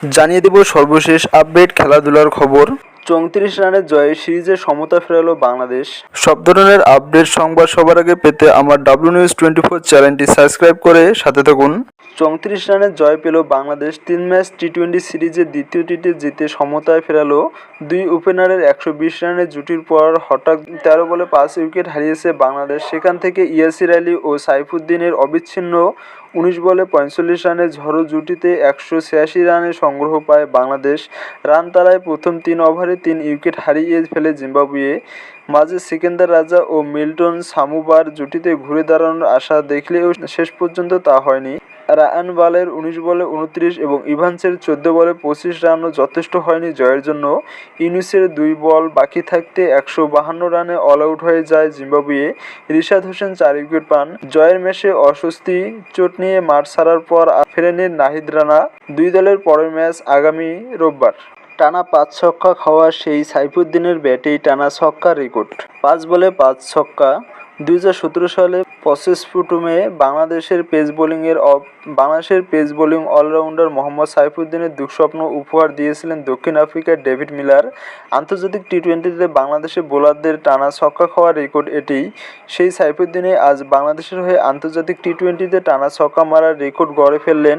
জানিয়ে দেব সর্বশেষ আপডেট খেলাধুলার খবর। 34 রানের জয়ে সিরিজে সমতা ফেরালো বাংলাদেশ। সব ধরনের আপডেট সংবাদ সবার আগে পেতে আমার WNews24 চ্যানেলটি সাবস্ক্রাইব করে সাথে থাকুন। 34 রানের জয় পেল বাংলাদেশ। 3 ম্যাচ টি-20 সিরিজের দ্বিতীয়টিতে জিতে সমতায় ফেরালো। দুই ওপেনারের 120 রানের জুটির পর হঠাৎ 13 বলে 5 উইকেট হারিয়েছে বাংলাদেশ। সেখান থেকে ইয়াসির আলী ও সাইফুদ্দিনের অবিচ্ছিন্ন 19 বলে 45 রানের ঝড়ো জুটিতে 186 রানের সংগ্রহ পায় বাংলাদেশ। রান তাড়ায় প্রথম 3 ওভারে 3 উইকেট হারিয়ে ফেলে জিম্বাবুয়ে। মাঝে সিকান্দার রাজা ও মিল্টন সামুবার জুটিতে ঘুরে দাঁড়ানোর আশা দেখলেও শেষ পর্যন্ত তা হয়নি। রায়ান বালের 19 বলে 29 এবং ইভান্সের 14 বলে 25 রানও যথেষ্ট হয়নি জয়ের জন্য। ইউনুসের 2 বল বাকি থাকতে 152 রানে অল আউট হয়ে যায় জিম্বাবুয়ে। রিশাদ হোসেন 4 উইকেট পান। জয়ের ম্যাচে অস্বস্তি চোট নিয়ে মাঠ ছাড়ার পর ফেরেননি নাহিদ রানা। দুই দলের পরের ম্যাচ আগামী রোববার। টানা 5 ছক্কা খাওয়া সেই সাইফুদ্দিনের ব্যাটেই টানা ছক্কার রেকর্ড। 5 বলে 5 ছক্কা। 2017 সালে পসেসফুটুমে বাংলাদেশের পেস বোলিং অলরাউন্ডার মোহাম্মদ সাইফুদ্দিনের দুঃস্বপ্ন উপহার দিয়েছিলেন দক্ষিণ আফ্রিকার ডেভিড মিলার। আন্তর্জাতিক টি-20তে বাংলাদেশের বোলারদের টানা ছক্কা খাওয়ার রেকর্ড এটিই। সেই সাইফুদ্দিনই আজ বাংলাদেশের হয়ে আন্তর্জাতিক টি-20তে টানা ছক্কা মারার রেকর্ড গড়ে ফেললেন।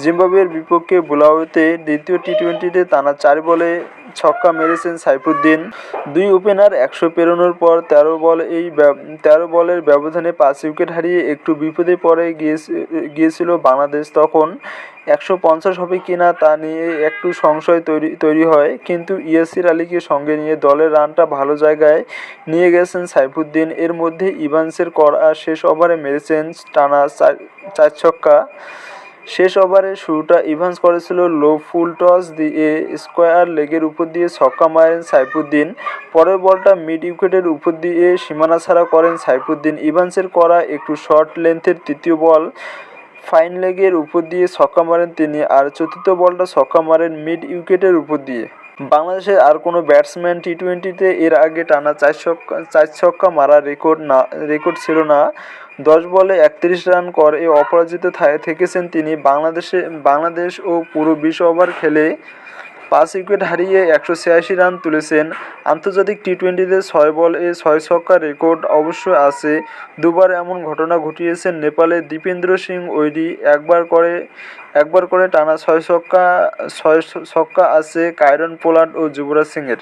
জিম্বাবুয়ের বিপক্ষে বুলাওয়েতে দ্বিতীয় টি-20তে টানা 4 বলে ছক্কা মেরেছেন সাইফুদ্দিন। দুই ওপেনার 100 পেরোনোর পর 13 বলের ব্যবধানে 5 উইকেট হারিয়ে একটু বিপদে পড়ে গিয়েছিল বাংলাদেশ। তখন 150 হবে কিনা তা নিয়ে একটু সংশয় তৈরি হয়, কিন্তু ইয়াসির আলীকে সঙ্গে নিয়ে দলের রানটা ভালো জায়গায় নিয়ে গেছেন সাইফুদ্দিন। এর মধ্যে ইভান্সের করা শেষ ওভারে মেরেছেন টানা 4 ছক্কা। শেষ ওভারের শুরুটা ইভান্স করেছিল লো ফুল টস দিয়ে স্কোয়ার লেগের উপর দিয়ে ছক্কা মারেন সাইফুদ্দিন। পরের বলটা মিড উইকেটের উপর দিয়ে সীমানা ছাড়া করেন সাইফুদ্দিন। ইভান্সের করা একটু শর্ট লেন্থের তৃতীয় বল ফাইন লেগের উপর দিয়ে ছক্কা মারেন তিনি, আর চতুর্থ বলটা ছক্কা মারেন মিড উইকেটের উপর দিয়ে। বাংলাদেশের আর কোনো ব্যাটসম্যান টি-20তে এর আগে টানা 4 ছক্কা মারার রেকর্ড ছিল না। 10 বলে 31 রান করে অপরাজিত থেকেছেন তিনি। বাংলাদেশ ও পুরো 20 ওভার খেলে 5 উইকেট হারিয়ে 186 রান তুলেছেন। আন্তর্জাতিক টি-20তে 6 বলে 6 ছক্কার রেকর্ড অবশ্য আছে। দুবার এমন ঘটনা ঘটিয়েছেন নেপালের দীপেন্দ্র সিং ওইডি। একবার করে টানা 6 ছক্কা আছে কায়রন পোলার্ড ও যুবরাজ সিংয়ের।